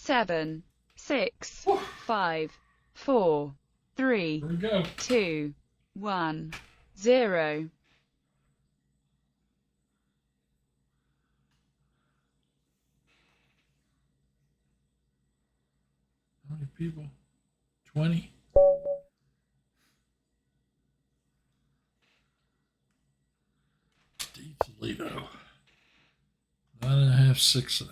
7, 6, 5, 4, 3, Here we go. 2, 1, 0. How many people? 20? D. Toledo. 9.5, 6.5.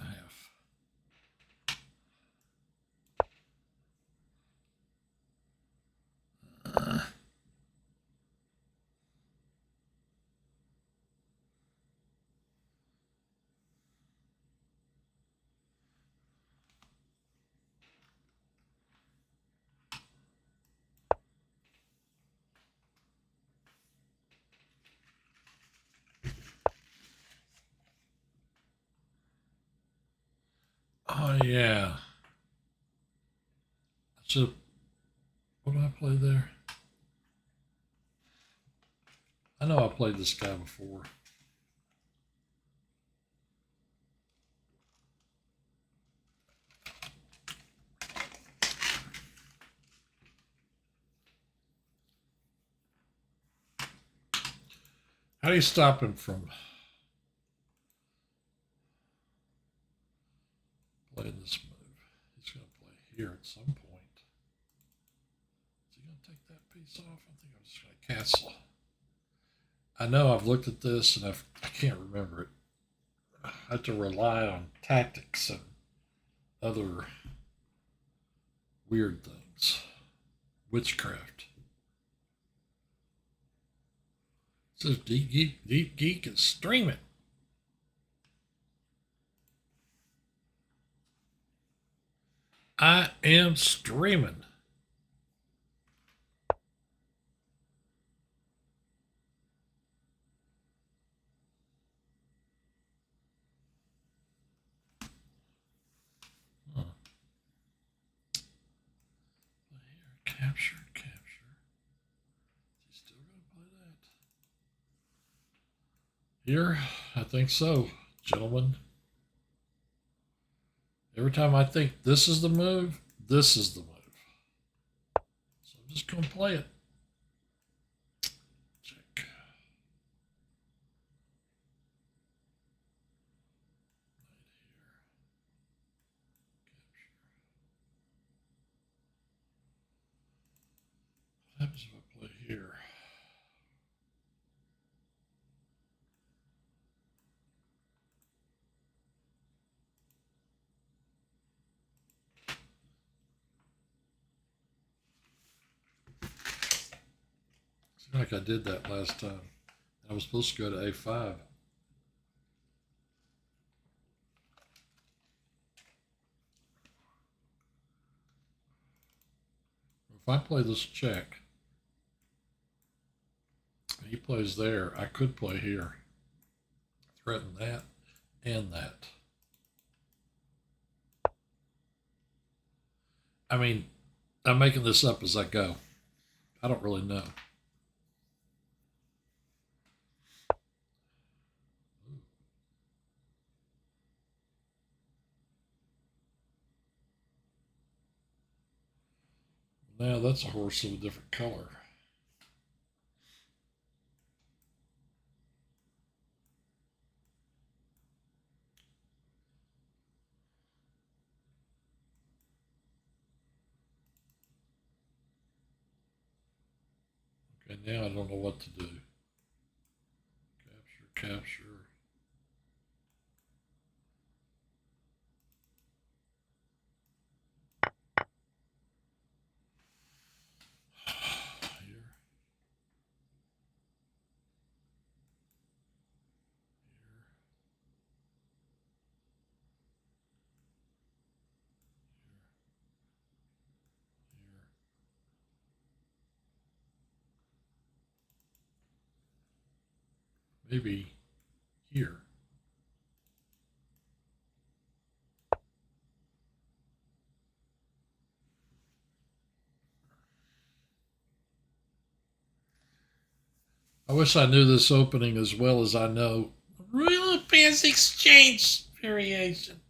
Oh, yeah. So, what did I play there? I know I played this guy before. How do you stop him from playing this move? He's going to play here at some point. Is he going to take that piece off? I think I'm just going to cancel. I know I've looked at this and I can't remember it. I have to rely on tactics and other weird things. Witchcraft. It says Deep Geek is streaming. I am streaming. Huh. Capture. Is he still going to play that? Here, I think so, gentlemen. Every time I think this is the move, this is the move. So I'm just going to play it. Check. What happens if I play here? Seemed like I did that last time. I was supposed to go to A5. If I play this check, and he plays there, I could play here. Threaten that and that. I mean, I'm making this up as I go. I don't really know. Now that's a horse of a different color. Okay, now I don't know what to do. Capture. Here. Maybe here. I wish I knew this opening as well as I know Royal Advance Exchange variation.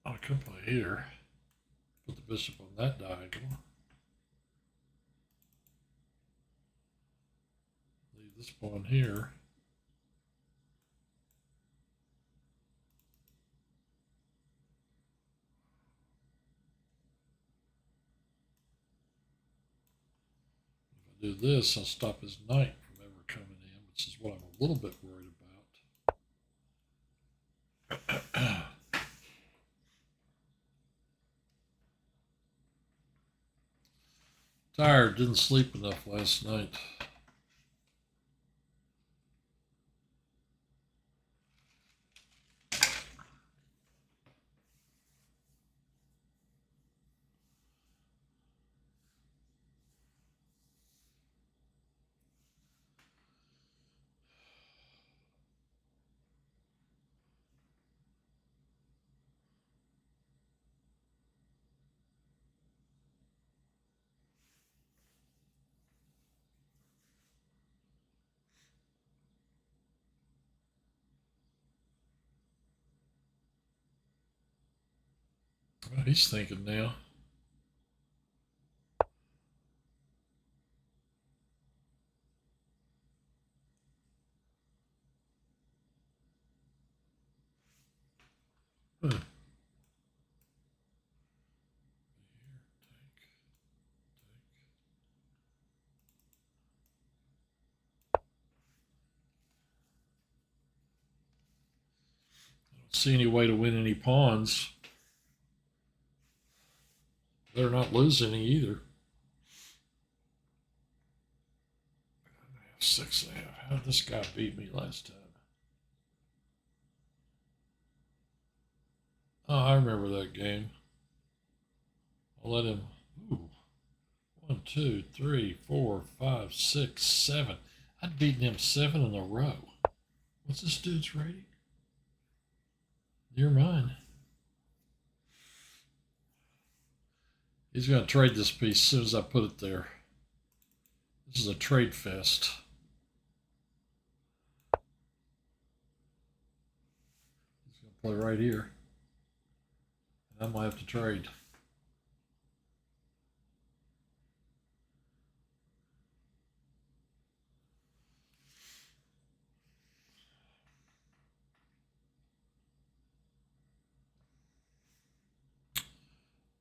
Oh, I could play play here. Put the bishop on that diagonal. Leave this pawn here. If I do this, I'll stop his knight from ever coming in, which is what I'm a little bit worried about. Tired, didn't sleep enough last night. Well, he's thinking now. Huh. See any way to win any pawns. They're not losing any either. 6.5. How did this guy beat me last time? Oh, I remember that game. I'll let him. Ooh. 1, 2, 3, 4, 5, 6, 7. I'd beaten him 7 in a row. What's this dude's rating? Near mine. He's going to trade this piece as soon as I put it there. This is a trade fest. He's going to play right here. And I might have to trade.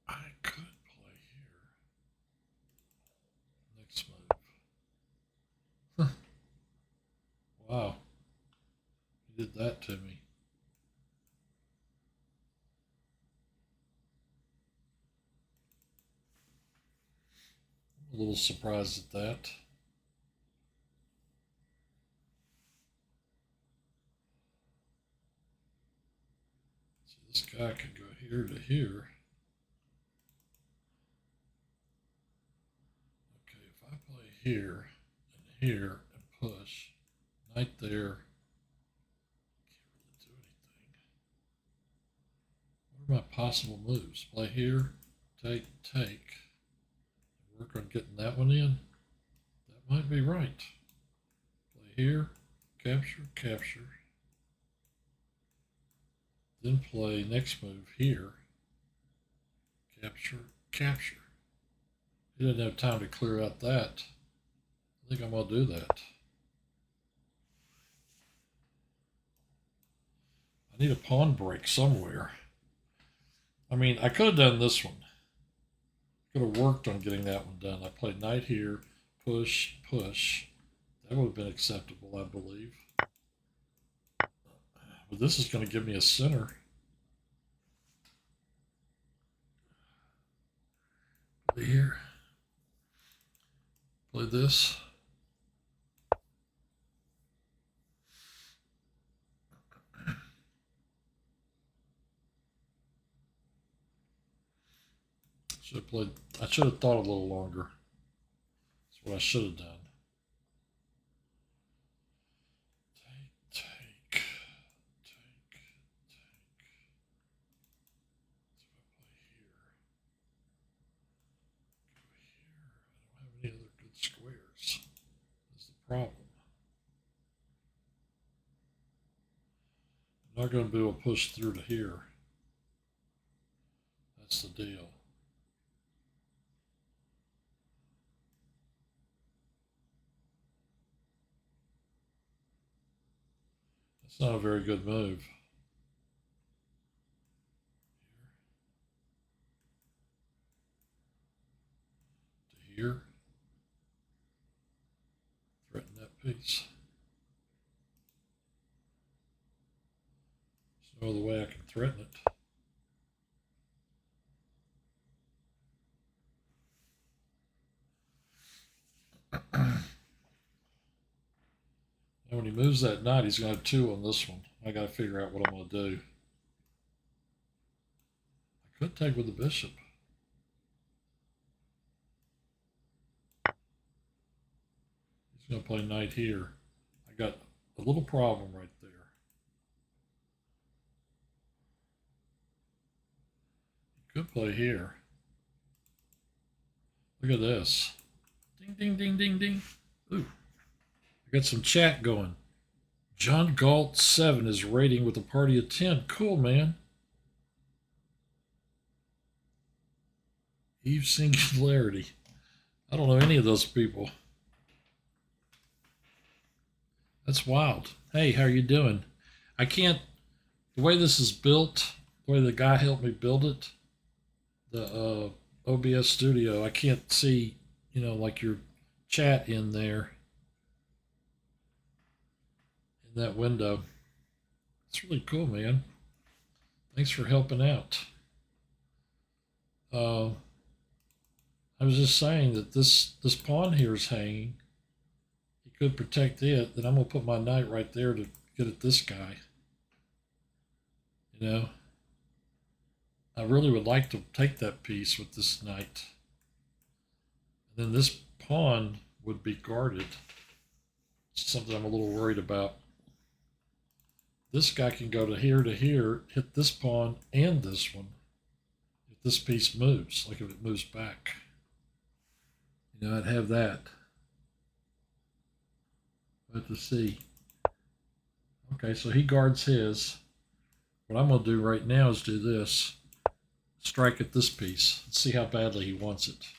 I could play here. Next move. Wow. He did that to me. I'm a little surprised at that. So this guy can go here to here. Okay, if I play here and here and push, knight there, can't really do anything. What are my possible moves? Play here, take, take. Work on getting that one in. That might be right. Play here, capture, capture. Then play next move here. Capture, capture. He didn't have time to clear out that. I think I'm going to do that. I need a pawn break somewhere. I mean, I could have done this one. Could have worked on getting that one done. I played knight here, push, push. That would have been acceptable, I believe. But this is going to give me a center. Play here. Play this. I should have thought a little longer. That's what I should have done. Take, take, take, take. So I play here. Go here. I don't have any other good squares. That's the problem. I'm not going to be able to push through to here. That's the deal. That's not a very good move. To here. Threaten that piece. There's no other way I can threaten it. And when he moves that knight, he's going to have 2 on this one. I got to figure out what I'm going to do. I could take with the bishop. He's going to play knight here. I got a little problem right there. He could play here. Look at this. Ding, ding, ding, ding, ding. Ooh. I got some chat going. John Galt 7 is rating with a party of 10. Cool, man. Eve Singularity. I don't know any of those people. That's wild. Hey, how you doing? I can't, the way this is built, the way the guy helped me build it, the OBS Studio, I can't see, you know, like your chat in there, in that window. It's really cool, man. Thanks for helping out. I was just saying that this pawn here is hanging. He could protect it. Then I'm going to put my knight right there to get at this guy. You know? I really would like to take that piece with this knight. And then this pawn would be guarded. It's something I'm a little worried about. This guy can go to here, hit this pawn and this one. If this piece moves, like if it moves back. You know, I'd have that. But to see. Okay, so he guards his. What I'm going to do right now is do this. Strike at this piece. Let's see how badly he wants it.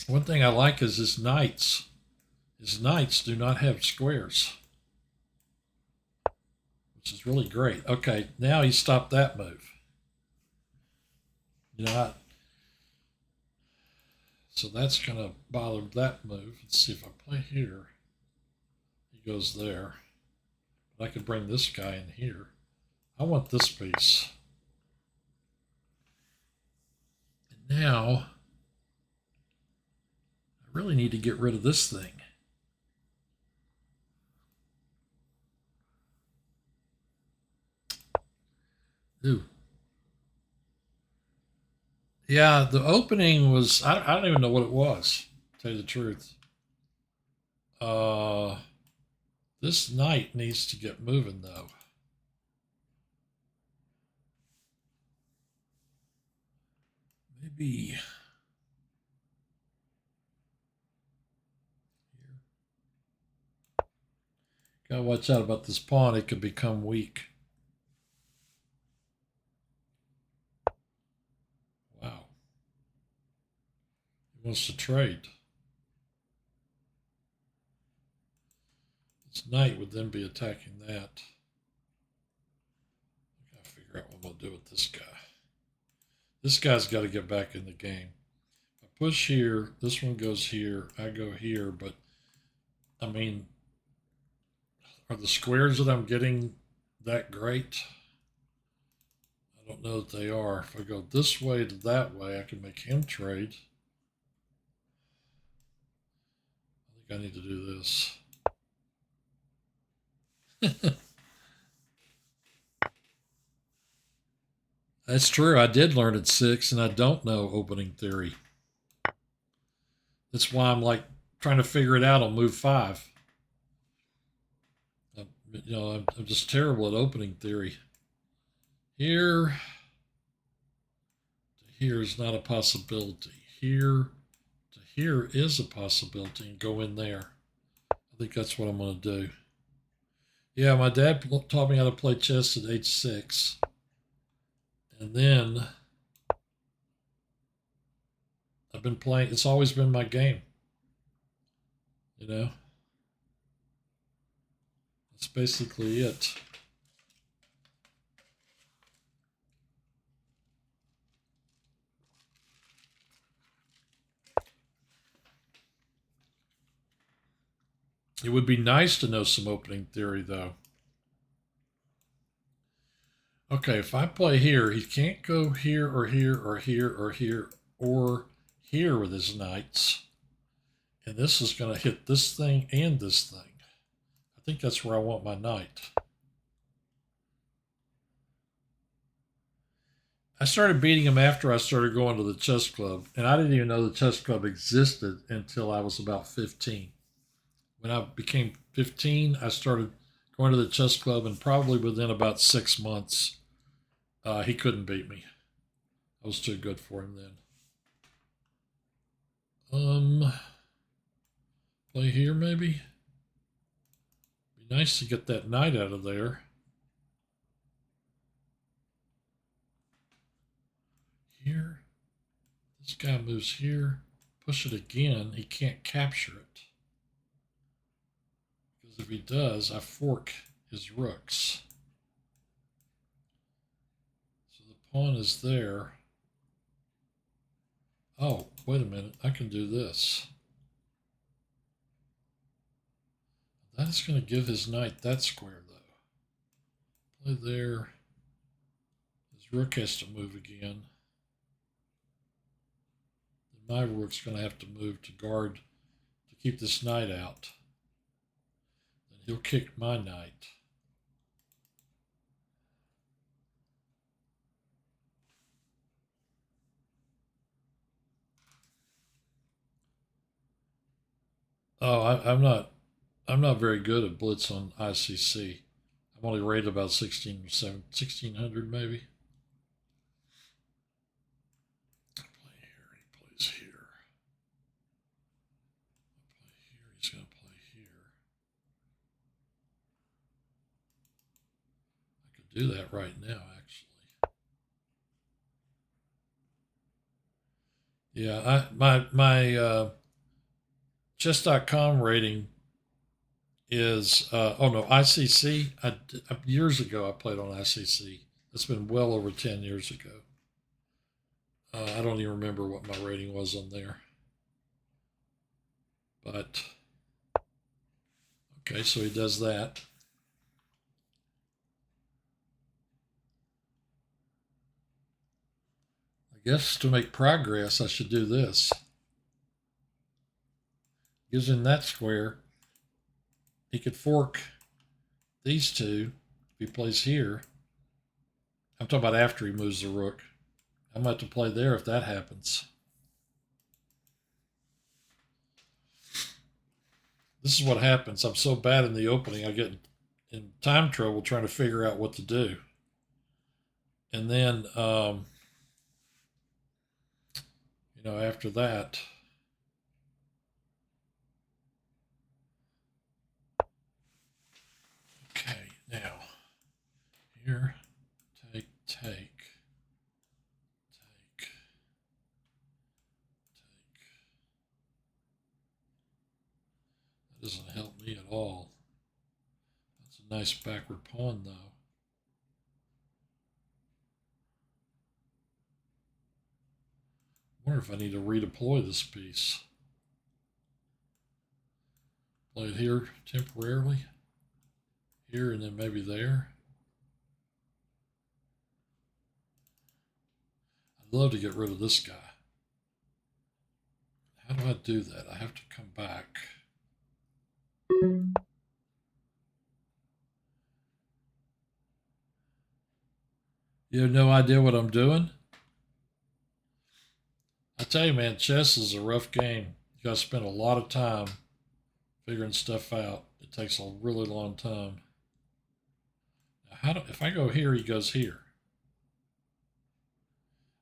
One thing I like is his knights. His knights do not have squares, which is really great. Okay, now he stopped that move. You know, so that's going to bother that move. Let's see if I play here. He goes there. But I could bring this guy in here. I want this piece. And now, I really need to get rid of this thing. Ooh. Yeah, the opening was, I don't even know what it was, to tell you the truth. This knight needs to get moving, though. Maybe here. Gotta watch out about this pawn. It could become weak. Wow. He wants to trade. This knight would then be attacking that. I gotta figure out what I'm gonna do with this guy. This guy's got to get back in the game. If I push here, this one goes here, I go here, but I mean, are the squares that I'm getting that great? I don't know that they are. If I go this way to that way, I can make him trade. I think I need to do this. That's true. I did learn at 6, and I don't know opening theory. That's why I'm like trying to figure it out on move 5. You know, I'm just terrible at opening theory. Here to here is not a possibility. Here to here is a possibility, and go in there. I think that's what I'm going to do. Yeah, my dad taught me how to play chess at age 6. And then I've been playing. It's always been my game. You know? That's basically it. It would be nice to know some opening theory, though. Okay, if I play here, he can't go here or here or here or here or here with his knights. And this is going to hit this thing and this thing. I think that's where I want my knight. I started beating him after I started going to the chess club. And I didn't even know the chess club existed until I was about 15. When I became 15, I started going to the chess club, and probably within about 6 months, he couldn't beat me. I was too good for him then. Play here maybe. Be nice to get that knight out of there. Here. This guy moves here. Push it again. He can't capture it. Because if he does, I fork his rooks. So the pawn is there. Oh, wait a minute. I can do this. That is going to give his knight that square, though. Play there. His rook has to move again. Then my rook's going to have to move to guard to keep this knight out. Then he'll kick my knight. Oh, I'm not very good at blitz on ICC. I'm only rated about 1600 maybe. I play here, he plays here. I play here, he's going to play here. I could do that right now, actually. Yeah, my chess.com rating is oh no, ICC. Years ago I played on ICC. That's been well over 10 years ago. I don't even remember what my rating was on there. But okay, so he does that. I guess to make progress I should do this. Gives him that square. He could fork these two if he plays here. I'm talking about after he moves the rook. I might have to play there if that happens. This is what happens. I'm so bad in the opening, I get in time trouble trying to figure out what to do. And then, you know, after that, okay, now, here, take, take. That doesn't help me at all. That's a nice backward pawn, though. I wonder if I need to redeploy this piece. Play it here temporarily. Here and then maybe there. I'd love to get rid of this guy. How do I do that? I have to come back. You have no idea what I'm doing? I tell you, man, chess is a rough game. You got to spend a lot of time figuring stuff out. It takes a really long time. Now, if I go here, he goes here.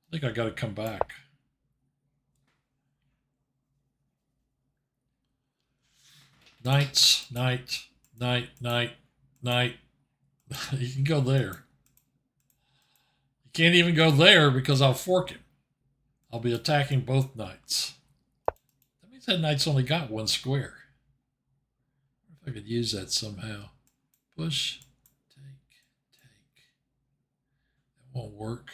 I think I got to come back. Knights, knight, knight, knight, knight. You can go there. You can't even go there because I'll fork him. I'll be attacking both knights. That means that knight's only got one square. I wonder if I could use that somehow. Push, take, take. That won't work.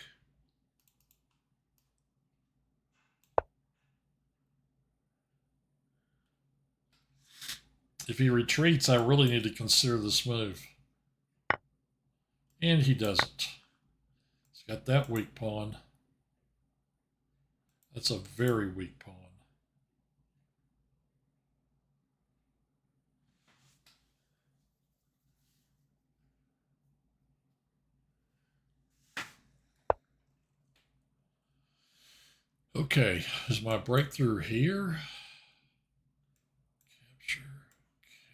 If he retreats, I really need to consider this move. And he doesn't. He's got that weak pawn. That's a very weak pawn. Okay, is my breakthrough here? Capture,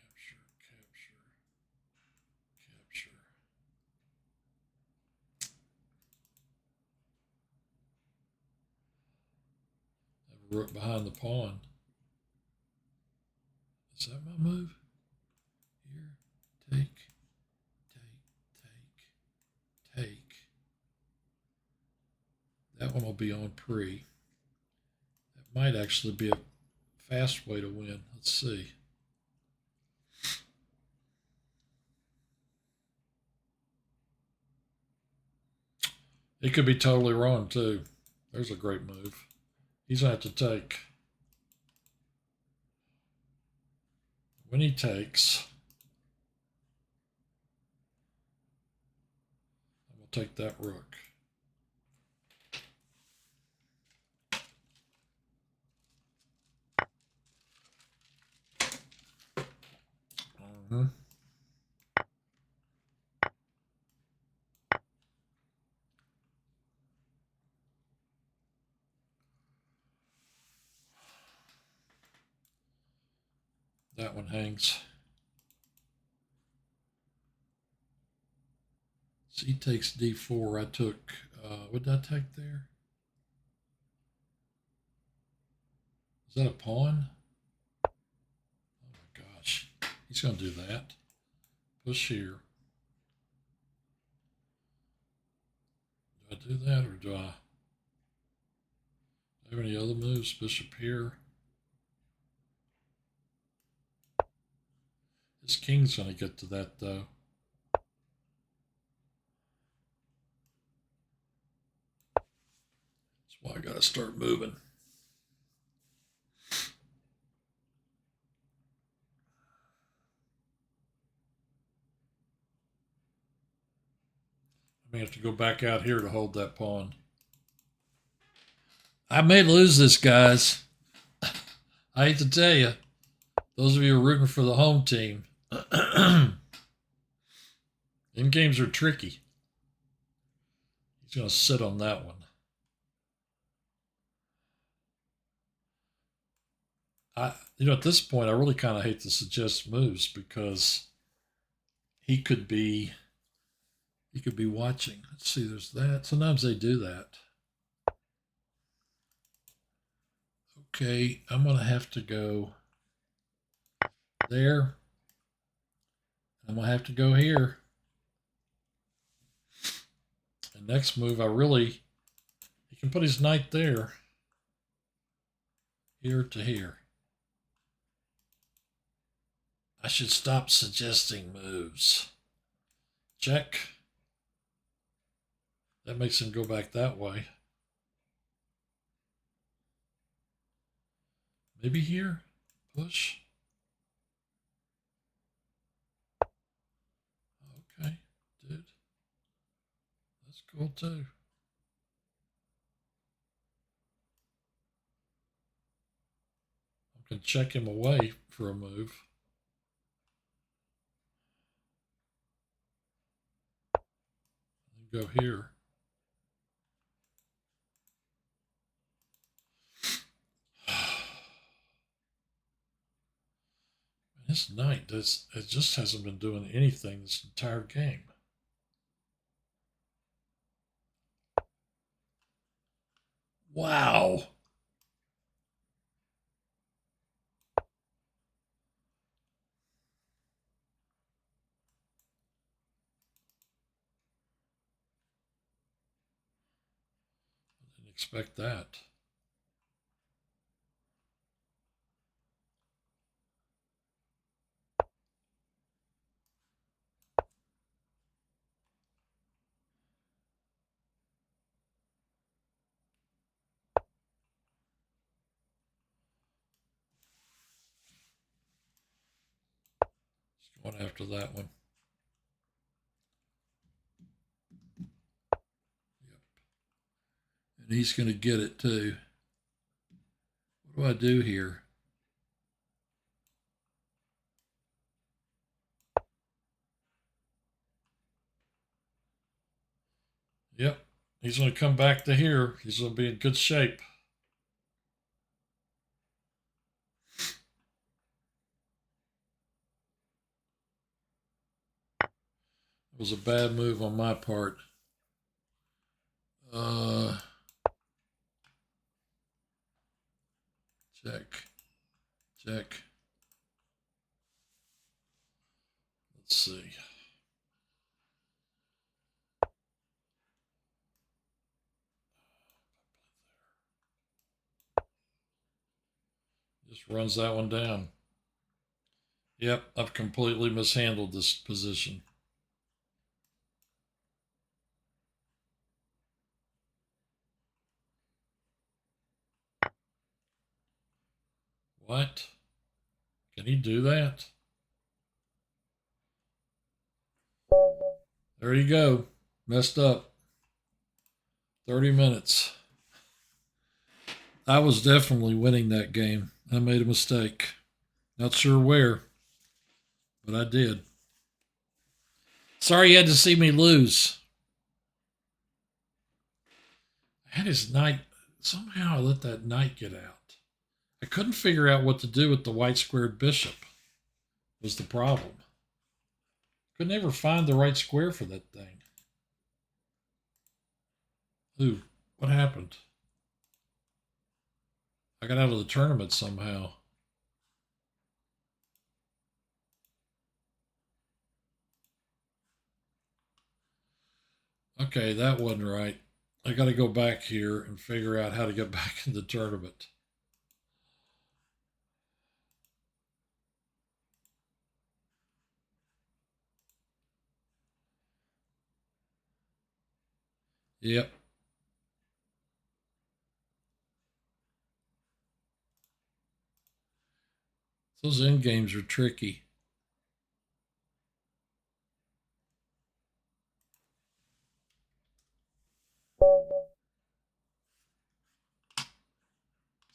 capture, capture, capture. Have a rook behind the pawn. Is that my move? Here, take, take, take. That one will be on pre. That might actually be a fast way to win. Let's see. It could be totally wrong too. There's a great move. He's going to have to take. When he takes, I'm going to take that rook. That one hangs. C takes d4. I took, what did I take there? Is that a pawn? Oh my gosh. He's going to do that. Push here. Do I do that or do I have any other moves? Bishop here. This king's going to get to that though. That's why I got to start moving. I may have to go back out here to hold that pawn. I may lose this, guys. I hate to tell you. Those of you who are rooting for the home team. End games are tricky. He's going to sit on that one. At this point, I really kind of hate to suggest moves because he could be watching. Let's see, there's that. Sometimes they do that. Okay, I'm going to have to go there. I'm going to have to go here. And next move, he can put his knight there. Here to here. I should stop suggesting moves. Check. That makes him go back that way. Maybe here. Push. Okay, dude. That's cool too. I can check him away for a move. Go here. This knight it just hasn't been doing anything this entire game. Wow. expect that. Just going after that one. Yep. And he's going to get it too. What do I do here? Yep. He's going to come back to here. He's going to be in good shape. It was a bad move on my part. Check. Let's see. Just runs that one down. Yep, I've completely mishandled this position. What? Can he do that? There you go. Messed up. 30 minutes. I was definitely winning that game. I made a mistake. Not sure where, but I did. Sorry you had to see me lose. I had his knight. Somehow I let that knight get out. I couldn't figure out what to do with the white squared bishop. Was the problem. Could never find the right square for that thing. Ooh, what happened? I got out of the tournament somehow. Okay, that wasn't right. I got to go back here and figure out how to get back in the tournament. Yep. Those end games are tricky.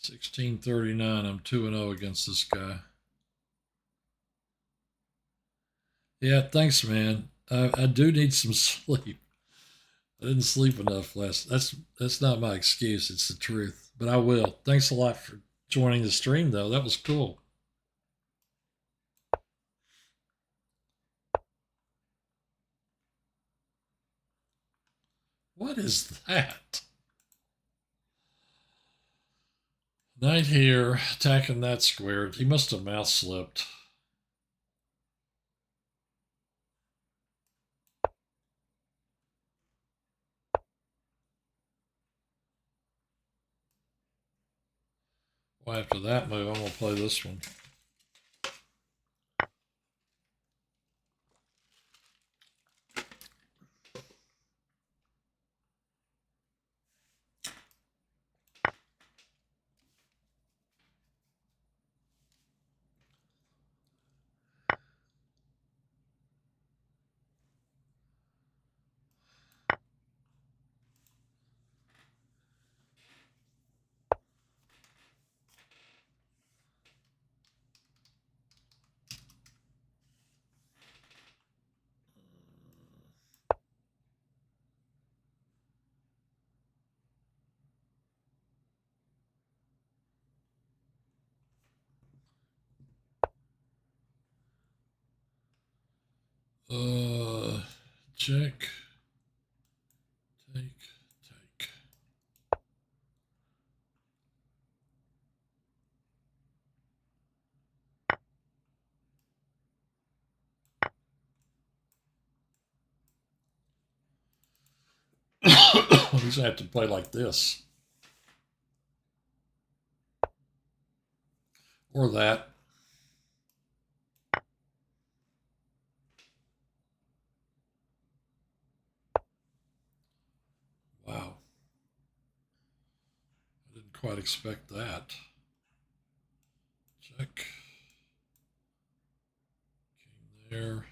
$16.39. I'm 2-0 against this guy. Yeah, thanks, man. I do need some sleep. I didn't sleep enough last. That's not my excuse. It's the truth. But I will. Thanks a lot for joining the stream, though. That was cool. What is that? Knight here, attacking that square. He must have mouse slipped. Well, after that move, I'm going to play this one. Check. Take. He's going to have to play like this. Or that. Wow. I didn't quite expect that. Check. King there.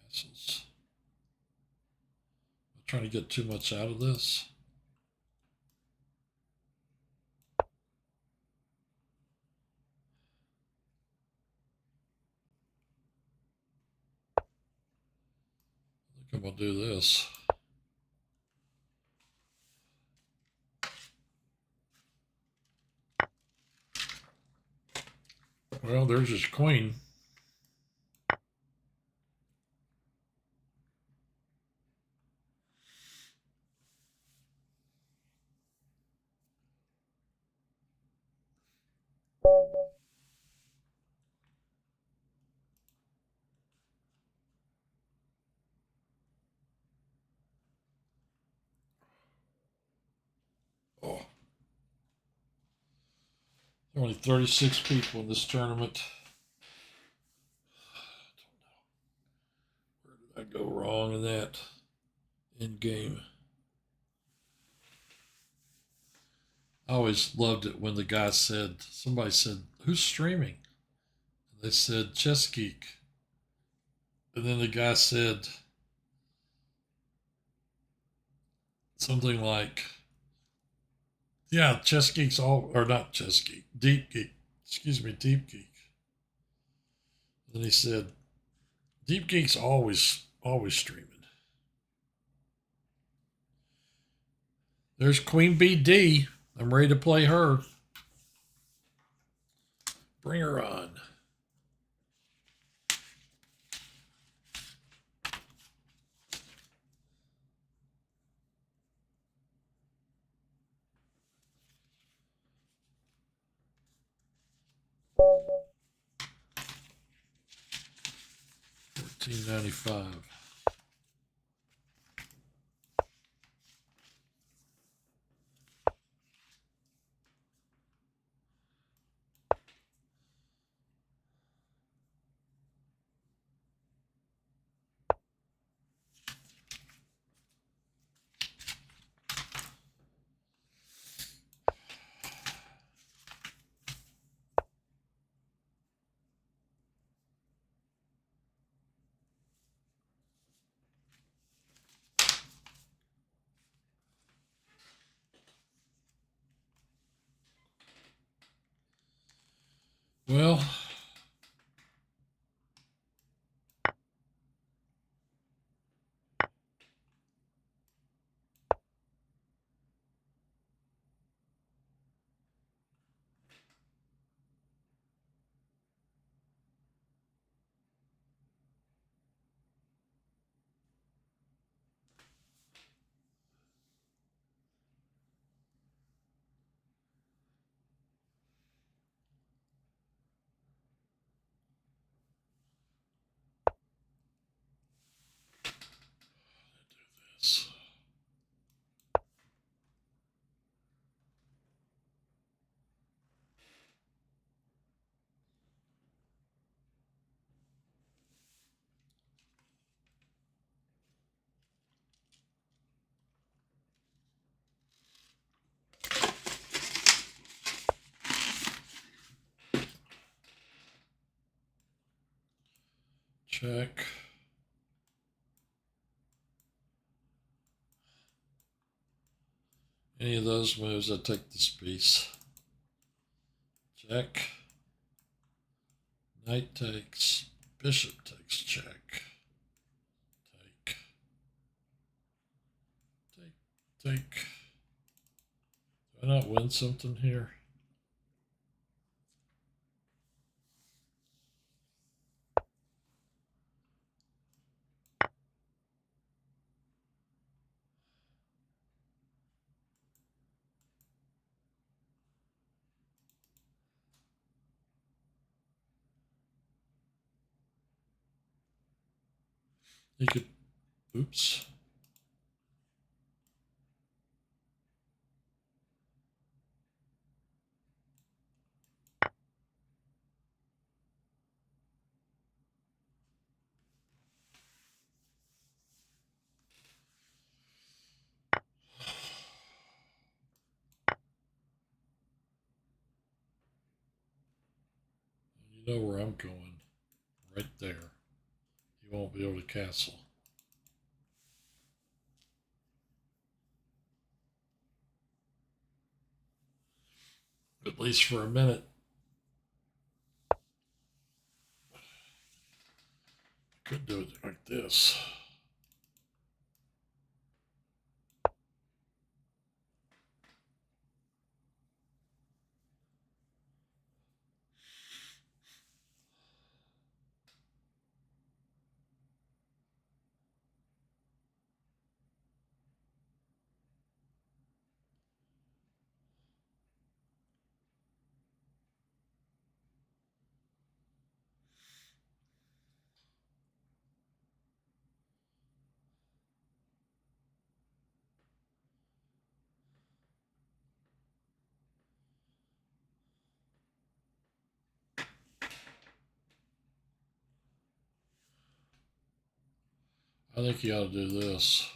Castles. I'm trying to get too much out of this. I think I'm going to do this. Well, there's his queen. Oh. There are only 36 people in this tournament. Where did I go wrong in that end game? I always loved it when the guy said, somebody said, who's streaming? And they said, Chess Geek. And then the guy said something like, yeah, Chess Geek's all, or not Chess Geek, Deep Geek. Excuse me, Deep Geek. And then he said, Deep Geek's always streaming. There's Queen BD. I'm ready to play her. Bring her on. $14.95. Well, this. Check. Any of those moves, I take this piece. Check. Knight takes. Bishop takes. Check. Take. Take. Do I not win something here? You could. Oops. You know where I'm going. Right there. You won't be able to castle. At least for a minute. Could do it like this. I think you ought to do this.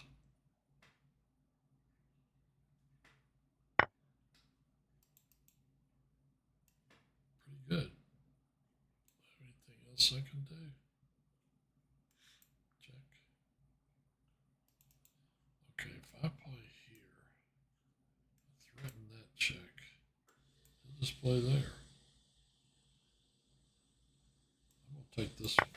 Pretty good. Anything else I can do? Check. Okay, if I play here, threaten that check. He'll just play there. I'm going to take this one.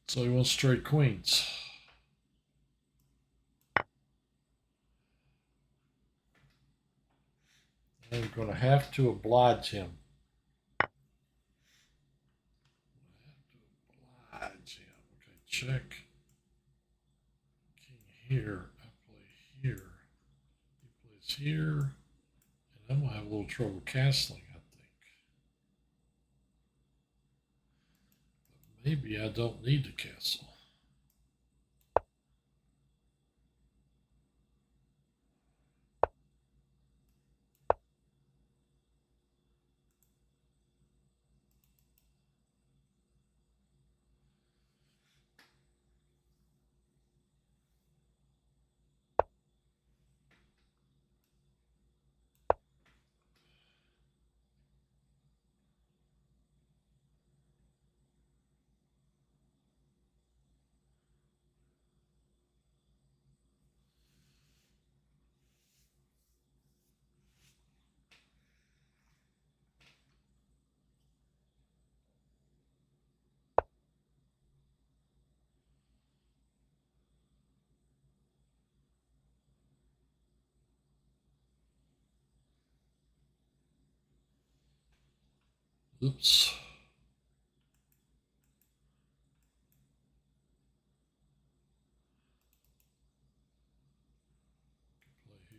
So he wants straight queens. I'm going to have to oblige him. Oblige him. Okay, check. King here. I play here. He plays here. And I'm going to have a little trouble castling, I think. But maybe I don't need to castle. Oops. Play here.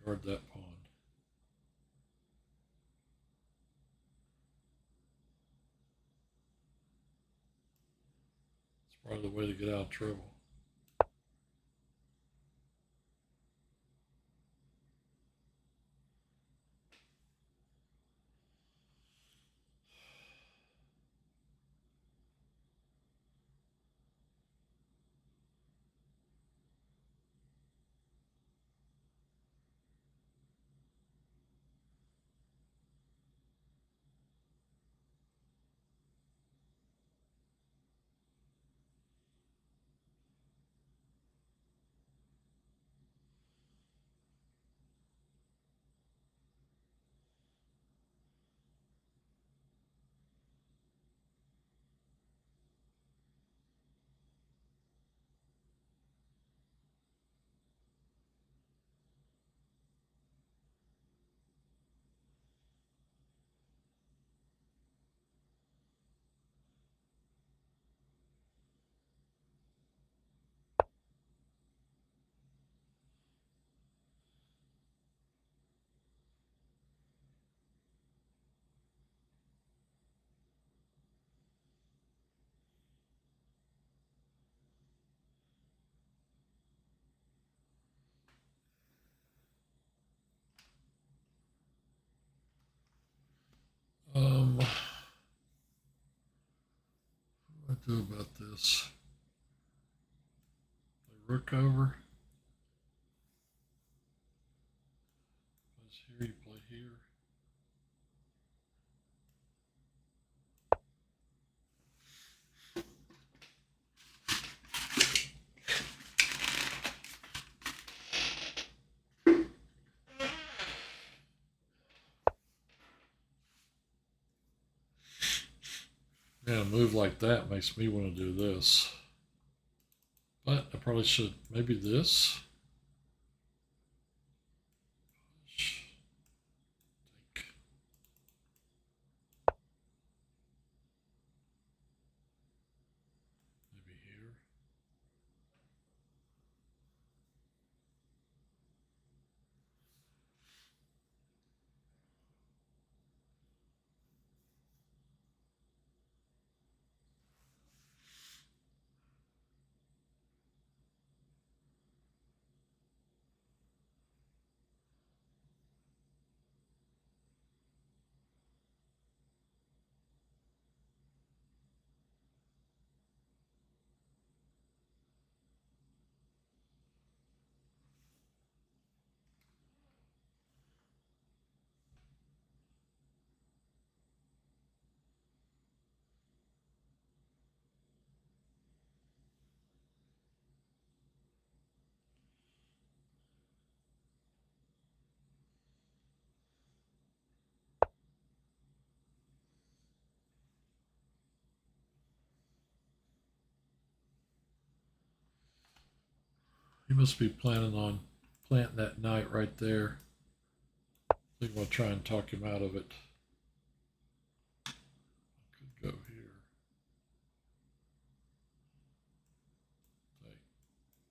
Guard that pawn. It's probably the way to get out of trouble. do about this? The rook over. Plays here, you play here. Yeah, a move like that makes me want to do this. But I probably should, maybe this. Take. Maybe here. He must be planning on planting that knight right there. I think we'll try and talk him out of it. Could go here.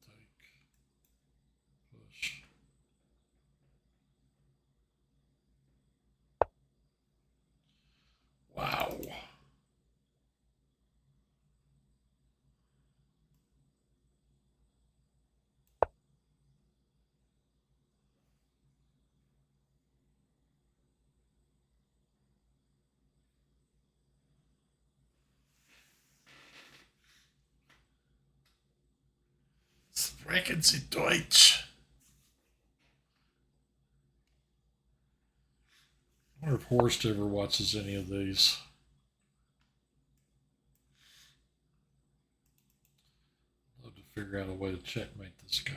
Take, push. Wow. Sprechen Sie Deutsch? I wonder if Horst ever watches any of these. I'd love to figure out a way to checkmate this guy.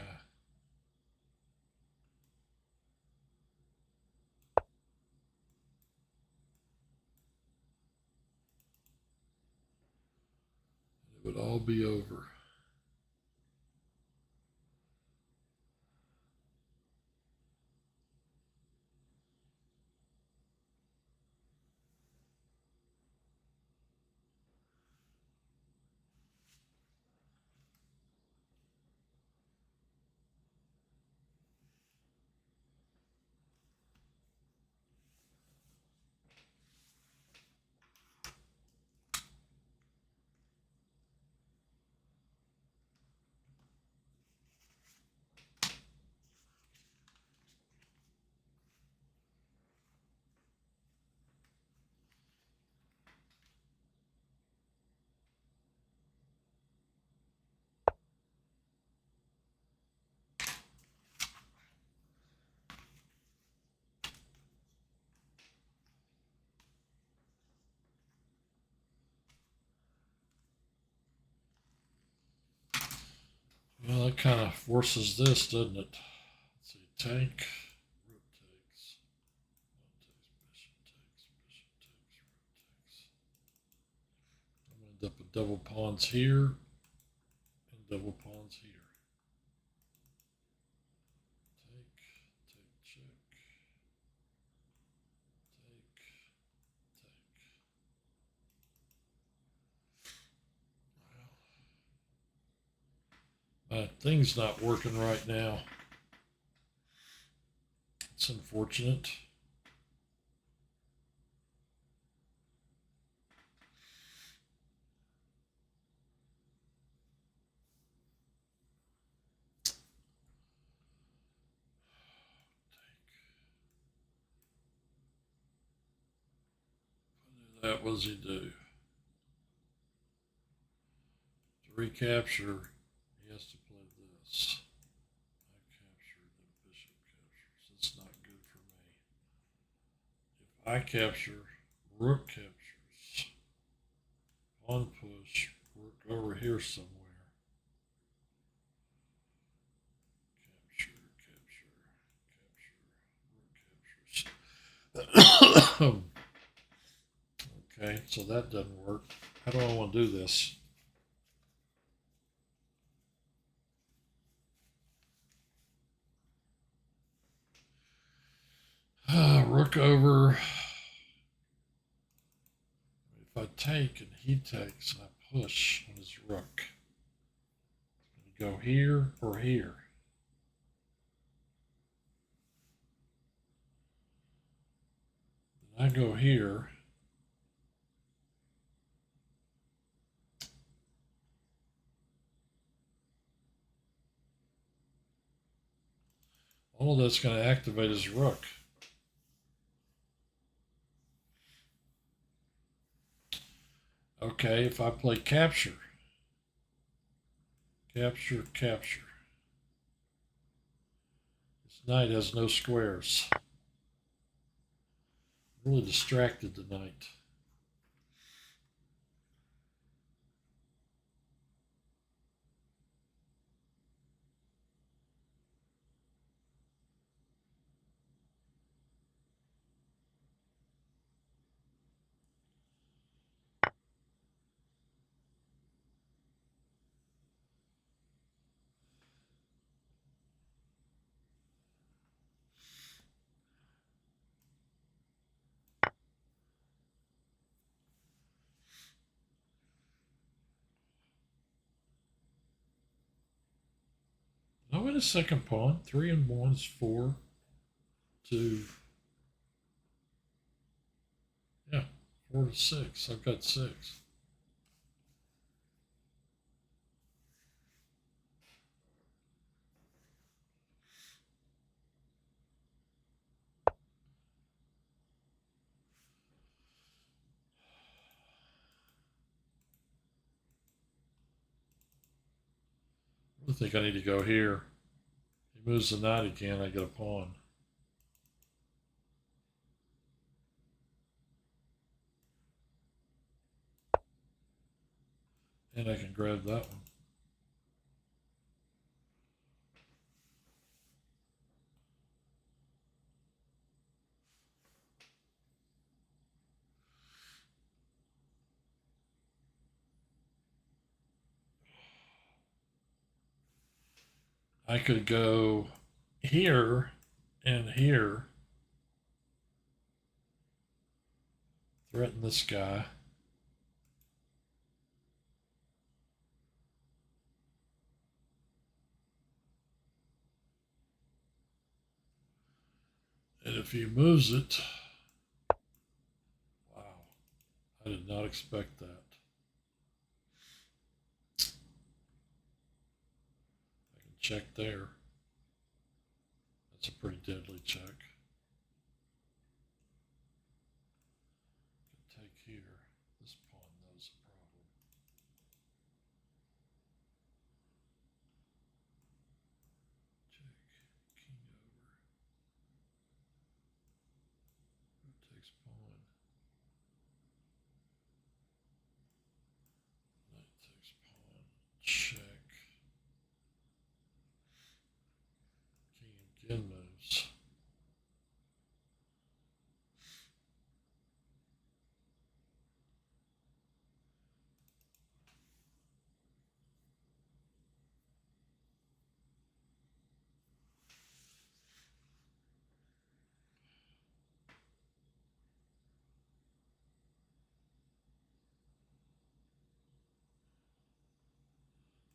It would all be over. Well, that kind of forces this, doesn't it? Let's see, tank, rook takes, bishop takes, rook takes. I'm going to end up with double pawns here and double pawns here. Take, check, take. My thing's not working right now. It's unfortunate. That, what does he do? To recapture, he has to play this. I capture, then bishop captures. That's not good for me. If I capture, rook captures. Pawn push, rook over here somewhere. Capture, capture, capture, rook captures. Okay, so that doesn't work. How do I want to do this? Rook over. If I take and he takes and I push on his rook, go here or here. Then I go here. All of that's going to activate his rook. Okay, if I play capture, capture, capture. This knight has no squares. I'm really distracted tonight. No, wait a second pawn. 3 and 1 is 4, 2. Yeah, 4 to 6. I've got 6. I think I need to go here. He moves the knight again, I get a pawn. And I can grab that one. I could go here and here. Threaten this guy. And if he moves it, wow, I did not expect that. I can check there. That's a pretty deadly check. Take here. This pawn knows the problem. Check. King over. Who takes pawn? Knight takes pawn. Check. King again moves.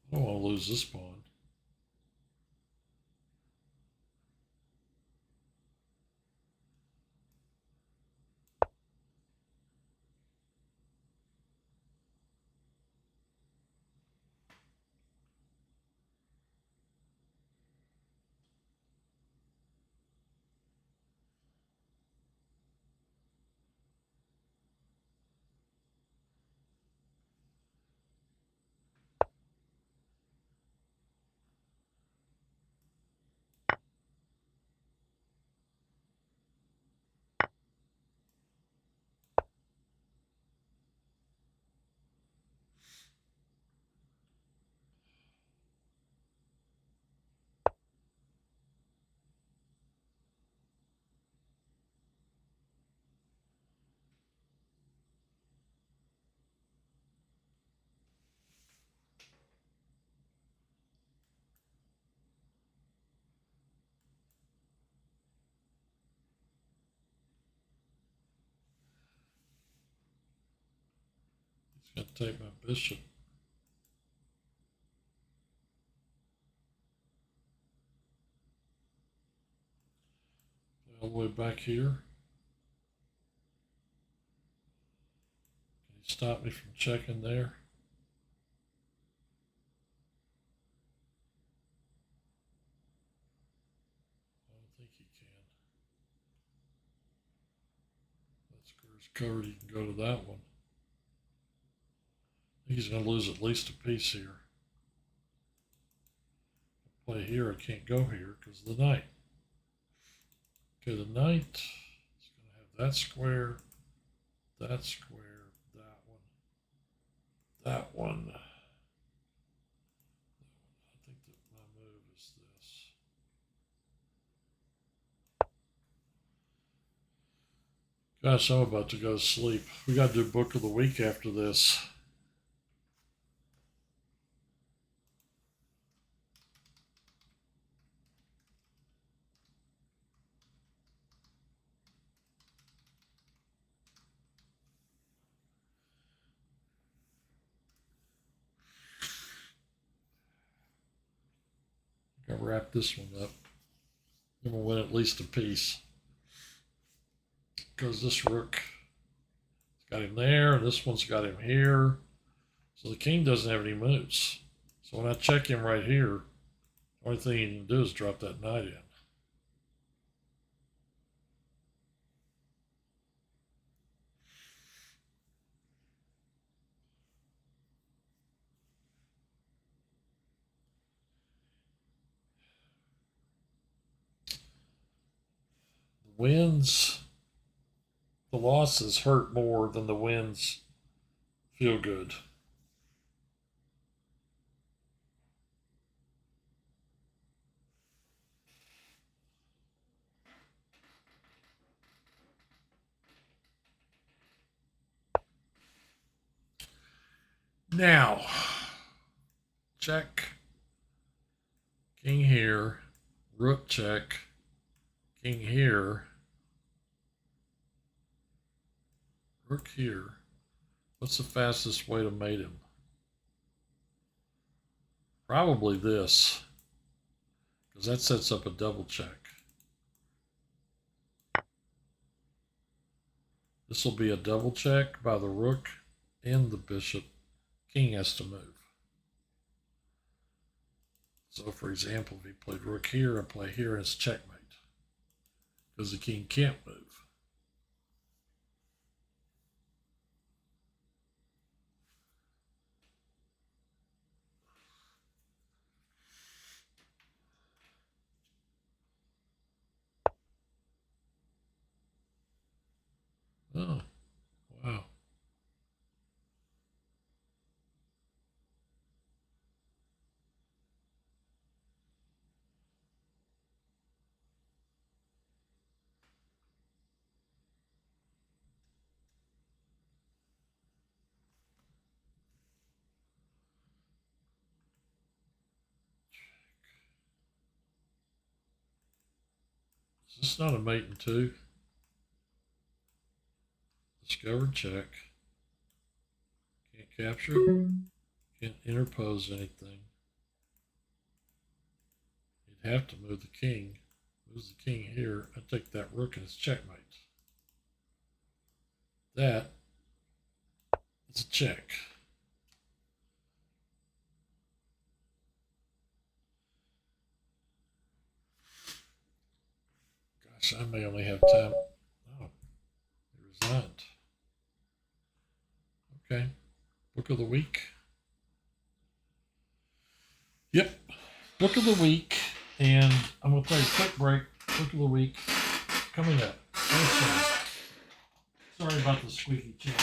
I don't want to lose this pawn. Gonna take my bishop. All the way back here. Can you stop me from checking there? I don't think he can. That square's covered. He can go to that one. I think he's going to lose at least a piece here. Play here, I can't go here because of the knight. Okay, the knight is going to have that square, that square, that one, that one. I think that my move is this. Gosh, I'm about to go to sleep. We got to do book of the week after this. I'll wrap this one up. Then we'll win at least a piece. Because this rook got him there, and this one's got him here. So the king doesn't have any moves. So when I check him right here, the only thing he can do is drop that knight in. The wins, the losses hurt more than the wins feel good. Now, check, king here, rook check, king here, rook here. What's the fastest way to mate him? Probably this, because that sets up a double check. This will be a double check by the rook and the bishop. King has to move. So for example, if he played rook here and play here, it's checkmate. Because the king can't move. Oh, wow. Is this not a mate in two? Discovered check. Can't capture. Can't interpose anything. You'd have to move the king. Moves the king here. I take that rook and it's checkmate. That is a check. Gosh, I may only have time. Oh, there's not. Okay. Book of the week. Yep. Book of the week. And I'm going to play a quick break. Book of the week coming up. Sorry about the squeaky chair.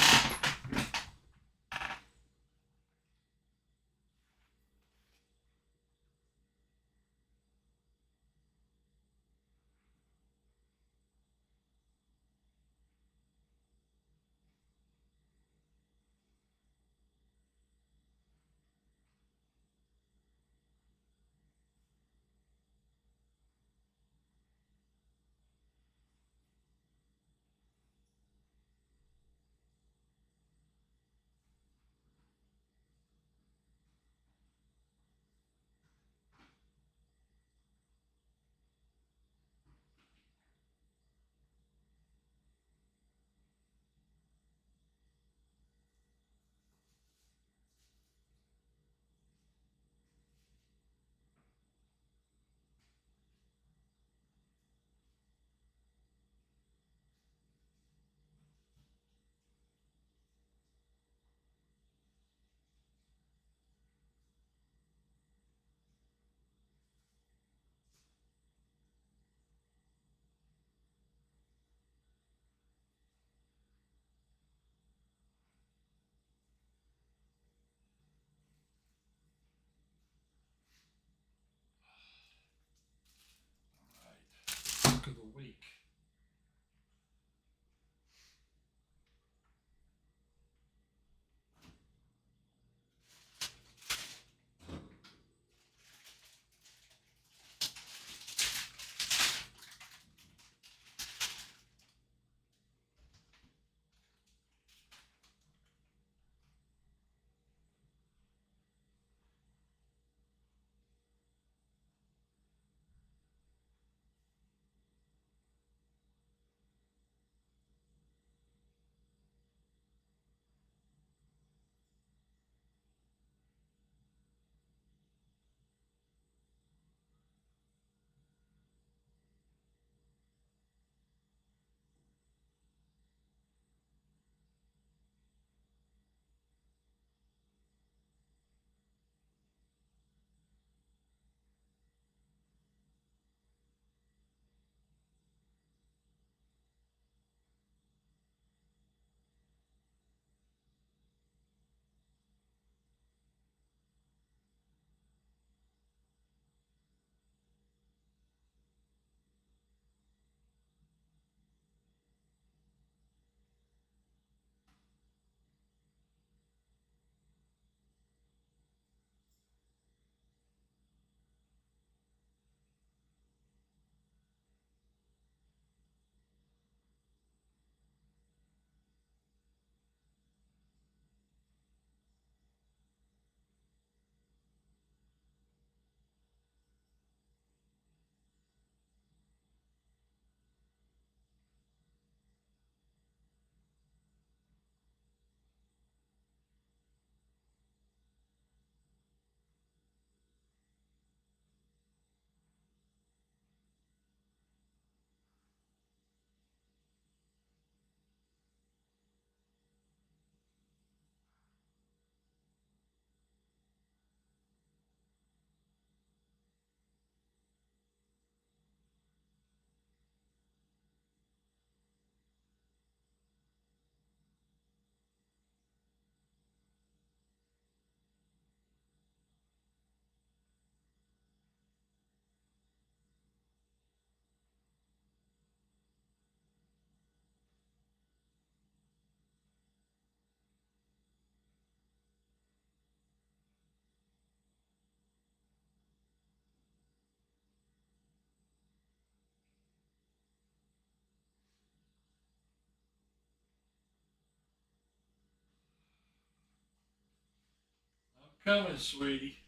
coming, sweetie.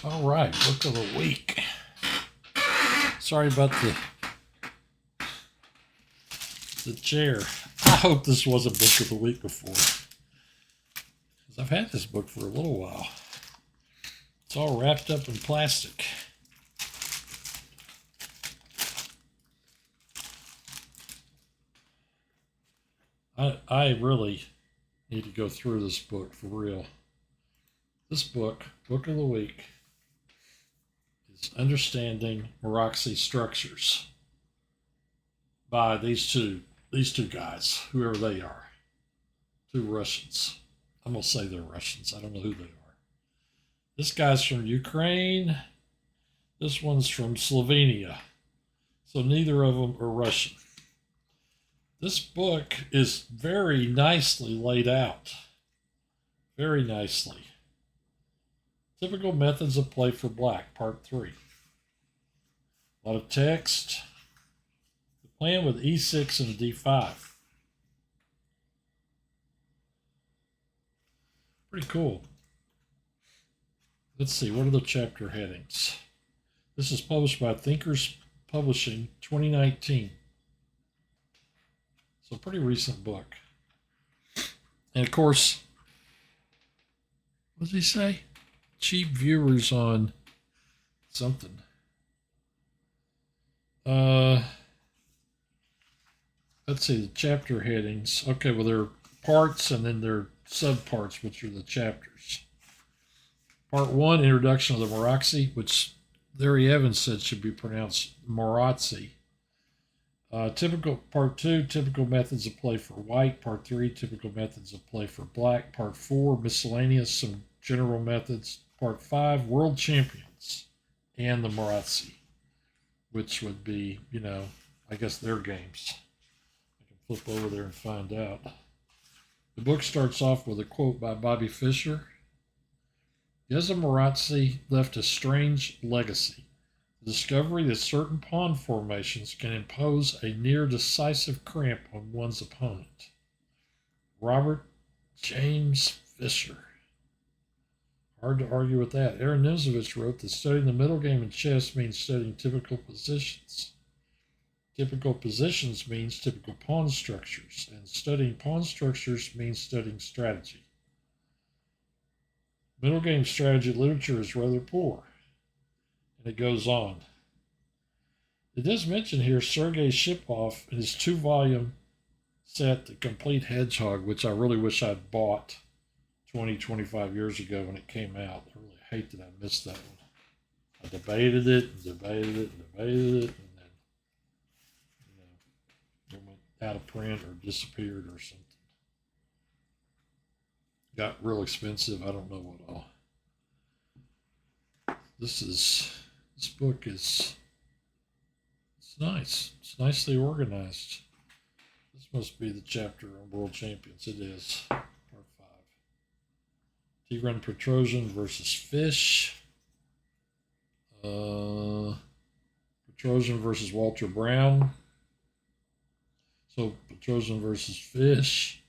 All right, book of the week. Sorry about the chair. I hope this wasn't book of the week before, because I've had this book for a little while. It's all wrapped up in plastic. I really need to go through this book for real. This book, book of the week, is Understanding Maroczy Structures by these two guys, whoever they are. Two Russians. I'm going to say they're Russians. I don't know who they are. This guy's from Ukraine. This one's from Slovenia. So neither of them are Russian. This book is very nicely laid out. Very nicely. Typical Methods of Play for Black, Part 3. A lot of text. The plan with E6 and D5. Pretty cool. Let's see, what are the chapter headings? This is published by Thinkers Publishing, 2019. So a pretty recent book. And of course, what does he say? Cheap viewers on something. Let's see, the chapter headings. Okay, well, there are parts and then there are subparts, which are the chapters. Part 1, Introduction of the Maroczy, which Larry Evans said should be pronounced Maroczy. Typical Part 2, Typical Methods of Play for White. Part 3, Typical Methods of Play for Black. Part 4, Miscellaneous, some general methods. Part 5, World Champions and the Maroczy, which would be, I guess their games. I can flip over there and find out. The book starts off with a quote by Bobby Fischer. Yezza Maroczy left a strange legacy. The discovery that certain pawn formations can impose a near-decisive cramp on one's opponent. Robert James Fischer. Hard to argue with that. Aaron Nimzowitsch wrote that studying the middle game in chess means studying typical positions. Typical positions means typical pawn structures, and studying pawn structures means studying strategy. Middle game strategy literature is rather poor. And it goes on. It does mention here Sergei Shipov in his 2-volume set, The Complete Hedgehog, which I really wish I'd bought 25 years ago when it came out. I really hate that I missed that one. I debated it and debated it and debated it, and then, it went out of print or disappeared or something. Got real expensive. I don't know what all. This book is, it's nice. It's nicely organized. This must be the chapter on World Champions. It is. Part 5. Tigran Petrosian versus Fish. Petrosian versus Walter Brown. So Petrosian versus Fish.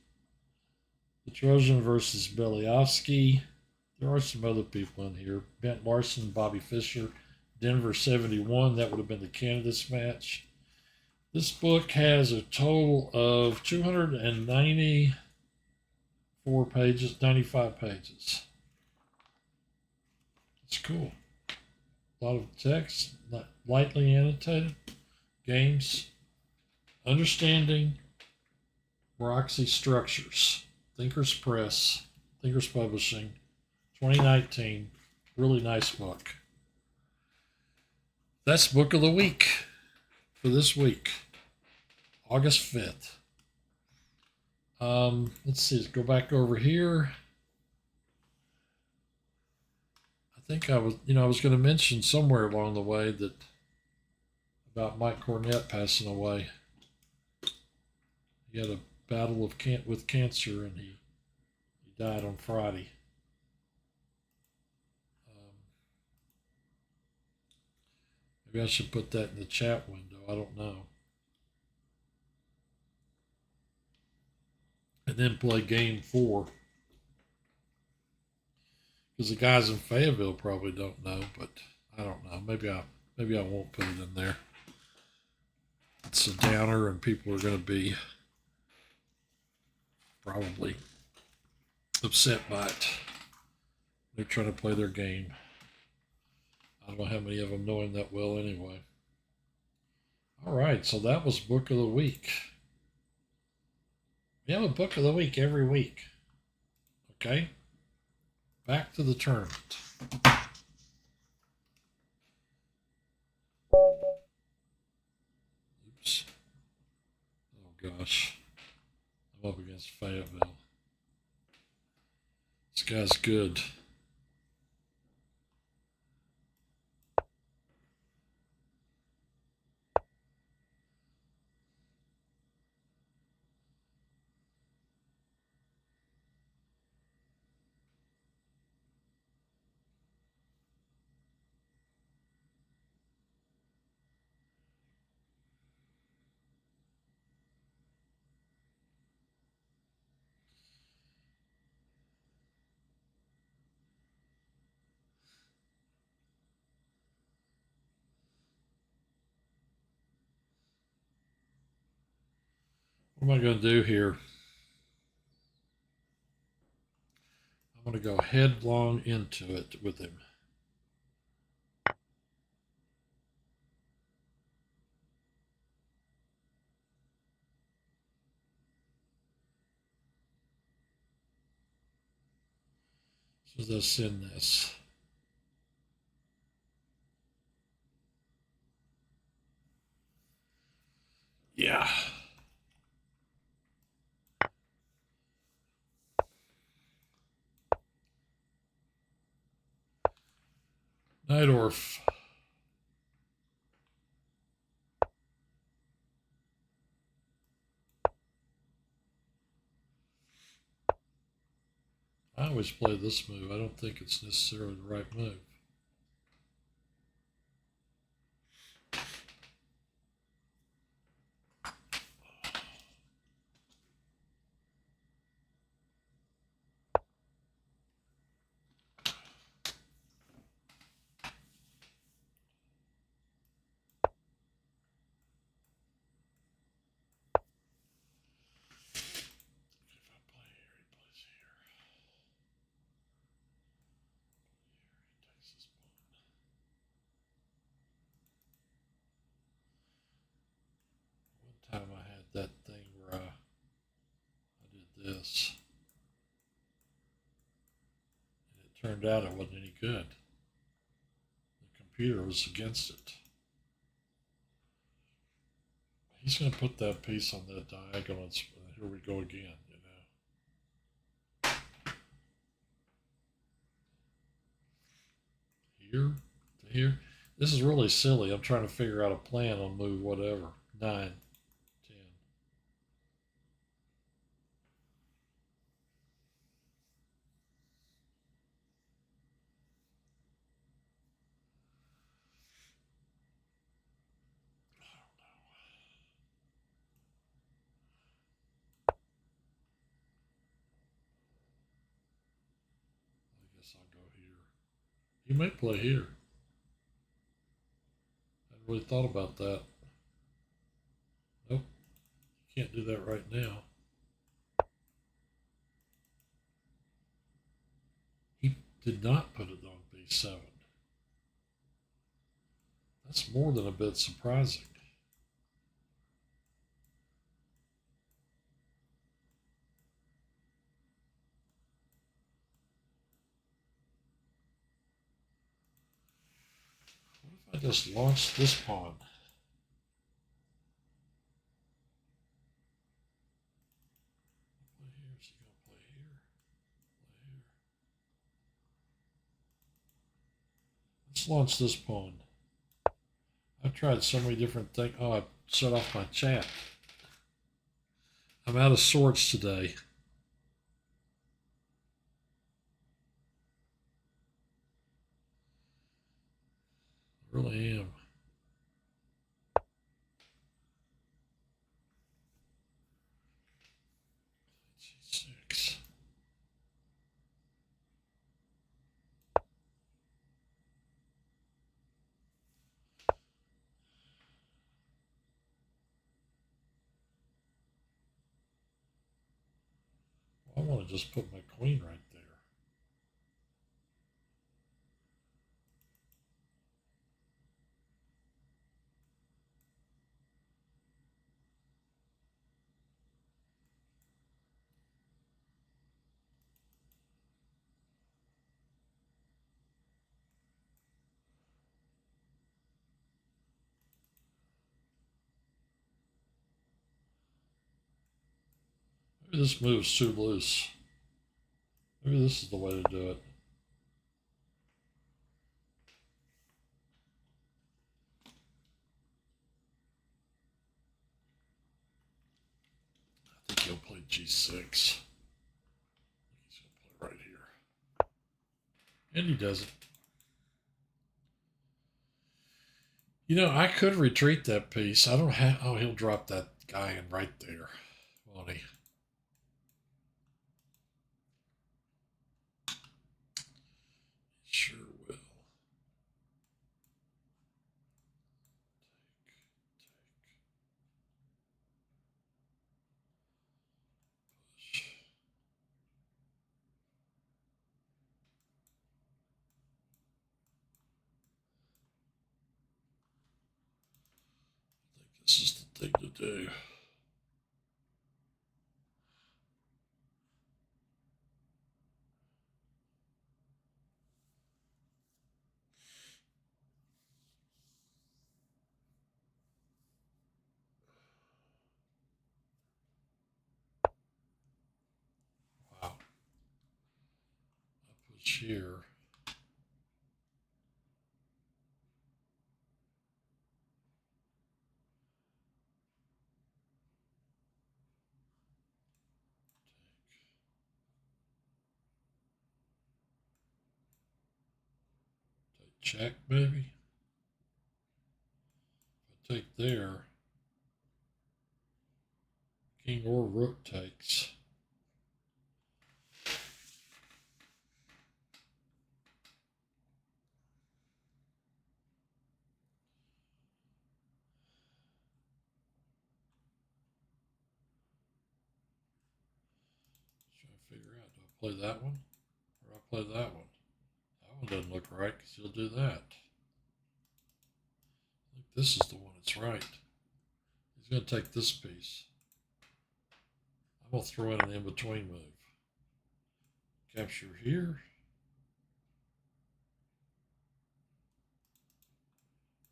Petrosian versus Beliavsky. There are some other people in here. Bent Larson, Bobby Fischer, Denver 71. That would have been the candidates match. This book has a total of 294 pages, 95 pages. It's cool. A lot of text, not lightly annotated. Games. Understanding Maroczy Structures. Thinkers Press, Thinkers Publishing, 2019. Really nice book. That's book of the week for this week, August 5th. Let's see. Let's go back over here. I think I was going to mention somewhere along the way that about Mike Cornett passing away. He had a battle with cancer, and he died on Friday. Maybe I should put that in the chat window. I don't know. And then play game 4. Because the guys in Fayetteville probably don't know, but I don't know. Maybe I won't put it in there. It's a downer, and people are going to be probably upset by it. They're trying to play their game. I don't know how many of them know him that well anyway. All right, so that was book of the week. We have a book of the week every week. Okay? Back to the tournament. Oops. Oh gosh. I'm up against Fayetteville. This guy's good. What am I going to do here? I'm going to go headlong into it with him. So let's send this. Yeah. Neidorf. I always play this move. I don't think it's necessarily the right move. Time I had that thing where I did this, and it turned out it wasn't any good. The computer was against it. He's going to put that piece on that diagonal, and here we go again, Here to here. This is really silly. I'm trying to figure out a plan on move whatever. 9, 10. I guess I'll go here. He may play here. I hadn't really thought about that. Nope. Can't do that right now. He did not put it on B7. That's more than a bit surprising. What if I I just launched this pawn. Play here. Is he going to play here? Play here. Let's launch this pawn. I've tried so many different things. Oh, I shut off my chat. I'm out of sorts today. I really am. G6. I want to just put my queen right there. Maybe this move's too loose. Maybe this is the way to do it. I think he'll play G6. He's going to play right here. And he doesn't. You know, I could retreat that piece. I don't have... Oh, he'll drop that guy in right there, won't he? Sure will. Push. I think this is the thing to do. Wow. I push here. Check, maybe. If I take there, king or rook takes. Trying to figure out, do I play that one or I play that one? That one doesn't look right because he'll do that. I think this is the one that's right. He's going to take this piece. I'm going to throw in an in-between move. Capture here.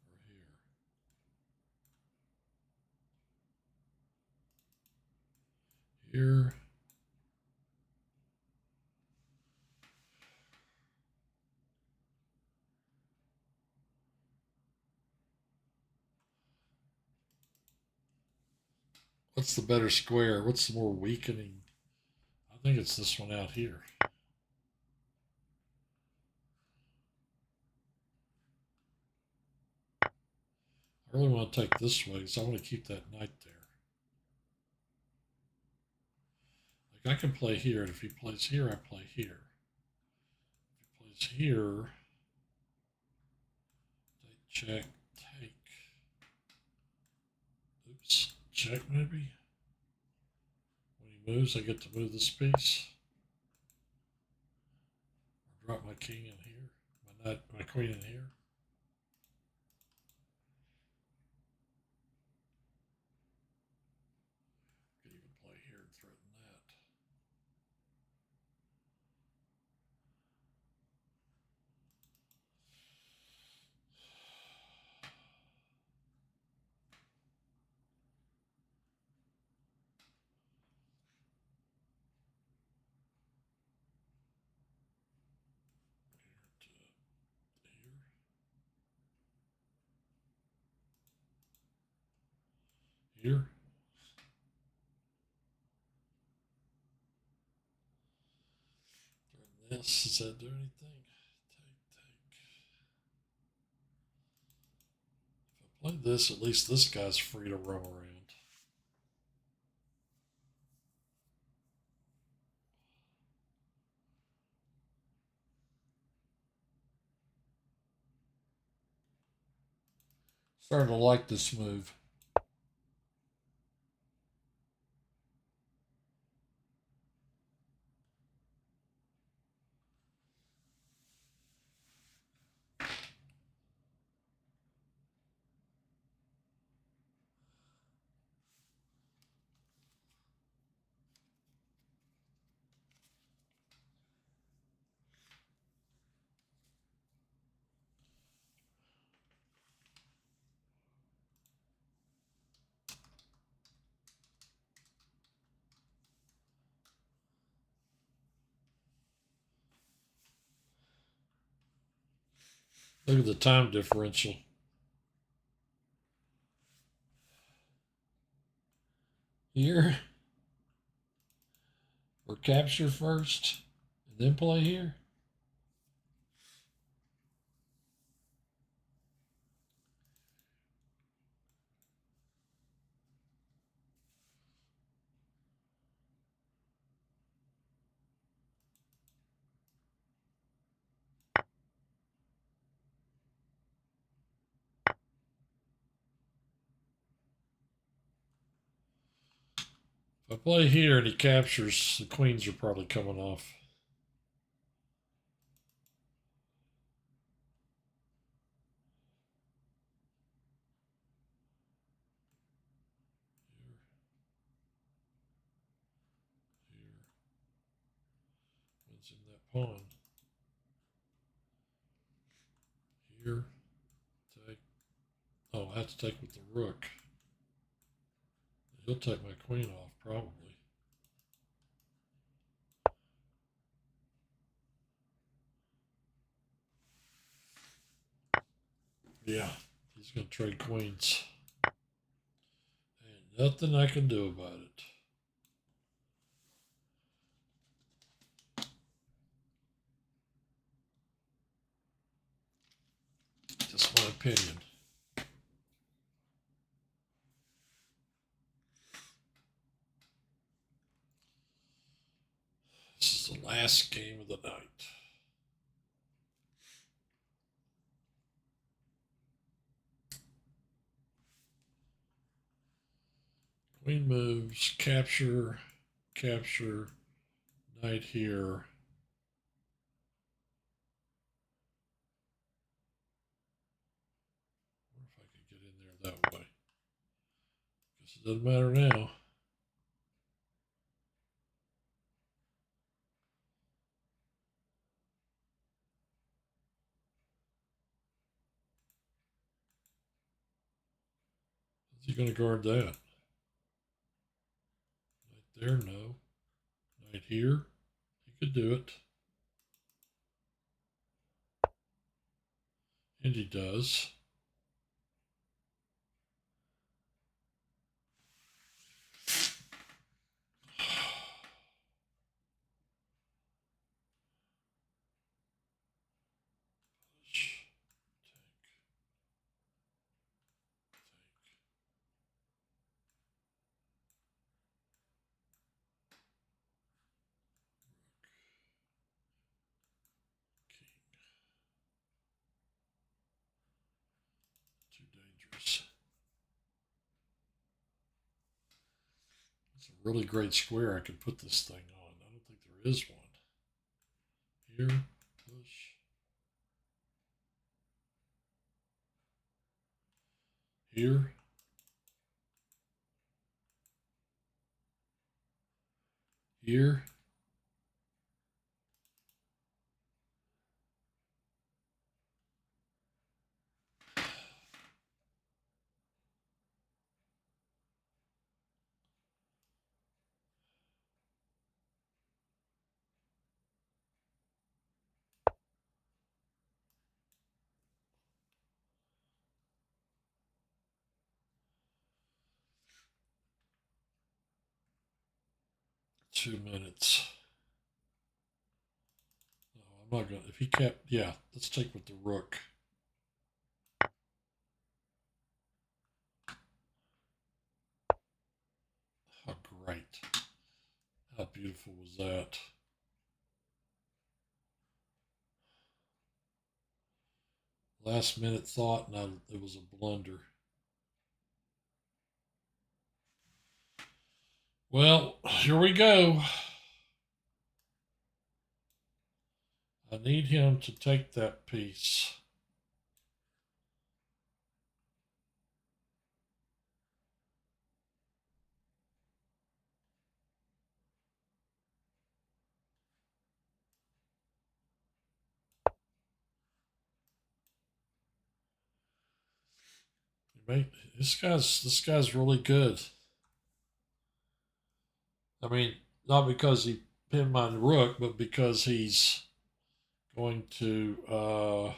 Or here. Here. What's the better square? What's the more weakening? I think it's this one out here. I really want to take this way because I want to keep that knight there. Like I can play here, and if he plays here, I play here. If he plays here, take, check, take. Oops, check maybe. When he moves, I get to move this piece. Or drop my king in here, my queen in here. Could even play here and threaten that. here. Turn this. Does that do anything? Take. If I play this, at least this guy's free to roam around. Starting to like this move. Look at the time differential. Here, or capture first, and then play here. If I play here and he captures, the queens are probably coming off. Here. Wins him that pawn. Here. Take. Oh, I have to take with the rook. He'll take my queen off, probably. Yeah, he's going to trade queens. Ain't nothing I can do about it. Just my opinion. This is the last game of the night. Queen moves, capture, capture, knight here. I wonder if I could get in there that way. Guess it doesn't matter now. Is he going to guard that? Knight there, no. Knight here, he could do it. And he does. Too dangerous. It's a really great square I could put this thing on. I don't think there is one. Here, push. Here. Here. 2 minutes. No, I'm not gonna. If he kept, yeah, let's take with the rook. Oh, great! How beautiful was that? Last minute thought, and it was a blunder. Well, here we go. I need him to take that piece. This guy's really good. I mean, not because he pinned my rook, but because he's going to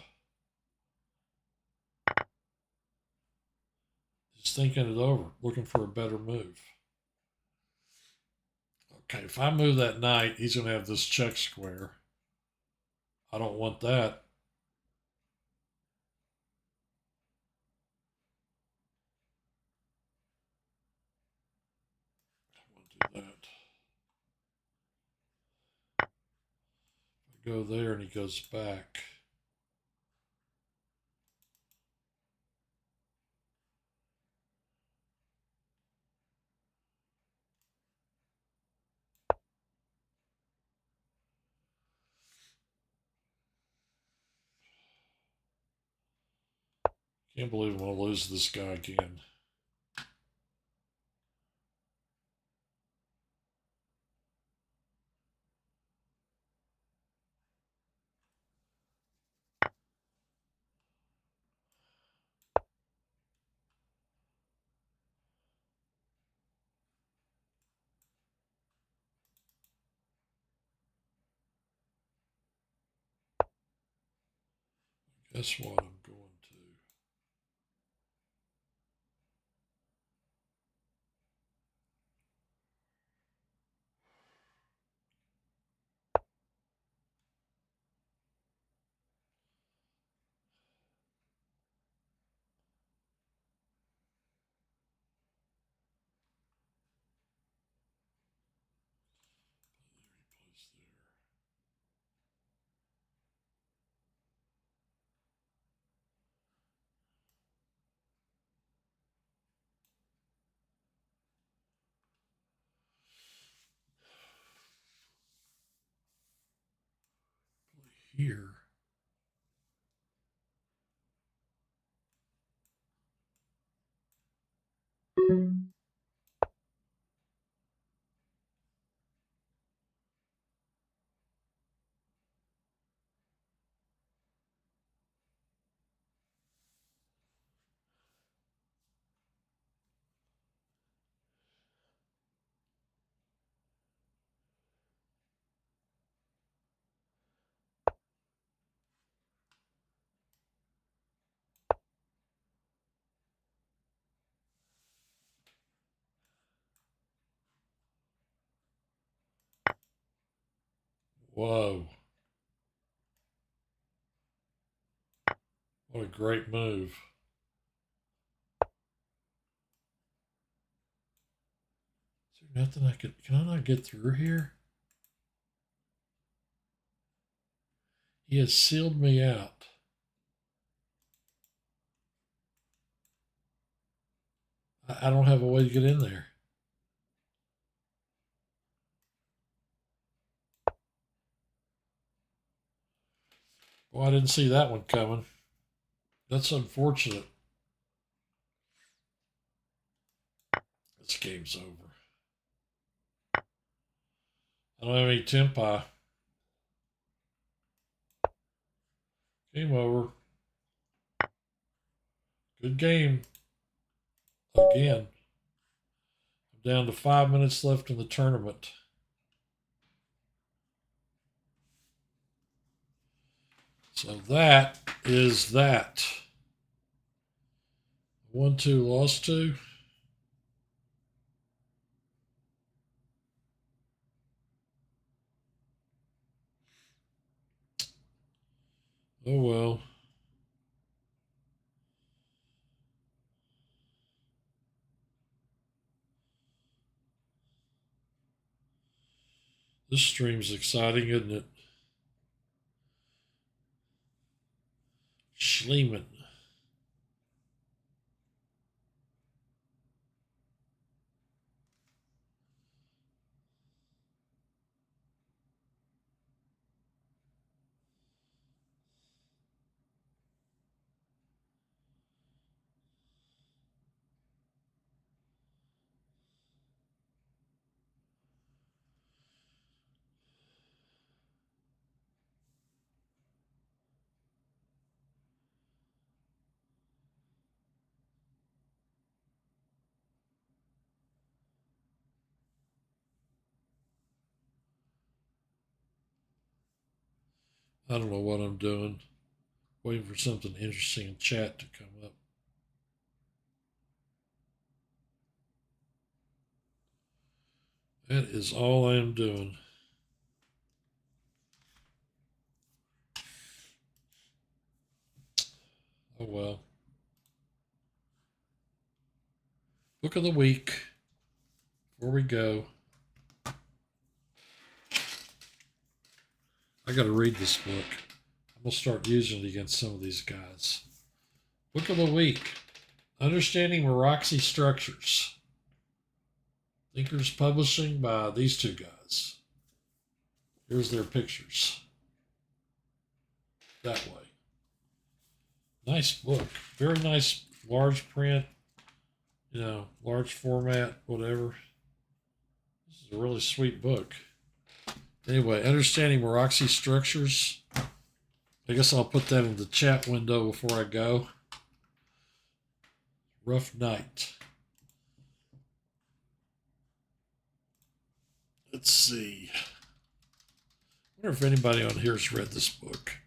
he's thinking it over, looking for a better move. Okay, if I move that knight, he's going to have this check square. I don't want that. I want to do that. If I go there and he goes back. Can't believe I'm going to lose this guy again. Guess what I'm going to. Here. Whoa. What a great move. Is there nothing I can I not get through here? He has sealed me out. I don't have a way to get in there. Well, I didn't see that one coming. That's unfortunate. This game's over. I don't have any tempi. Game over. Good game. Again. I'm down to 5 minutes left in the tournament. So that is that. 1-2 lost to. Oh well. This stream's exciting, isn't it? Schliemann. I don't know what I'm doing. Waiting for something interesting in chat to come up. That is all I am doing. Oh well. Book of the week. Before we go, I got to read this book. I'm going to start using it against some of these guys. Book of the week. Understanding Meraki Structures. Thinkers Publishing by these two guys. Here's their pictures. That way. Nice book. Very nice large print. You know, large format, whatever. This is a really sweet book. Anyway, Understanding Meraki Structures. I guess I'll put that in the chat window before I go. Rough Night. Let's see. I wonder if anybody on here has read this book.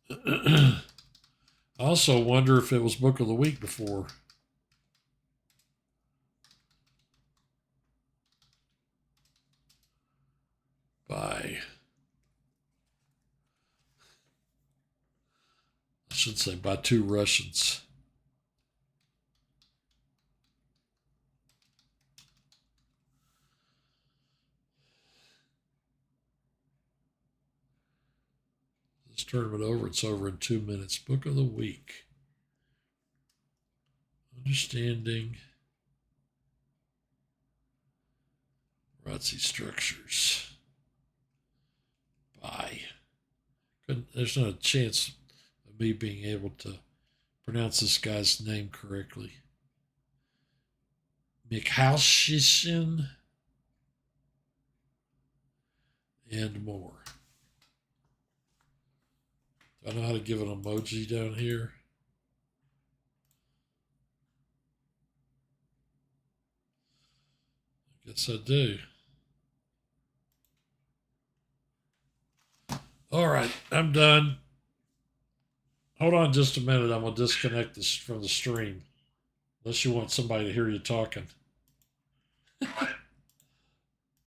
I also wonder if it was Book of the Week before. By, I should say, by two Russians. This tournament over, it's over in 2 minutes. Book of the Week. Understanding Meraki Structures. By. There's not a chance of me being able to pronounce this guy's name correctly. Mikhalshin and more. Do I know how to give an emoji down here? I guess I do. All right, I'm done. Hold on just a minute. I'm going to disconnect this from the stream. Unless you want somebody to hear you talking.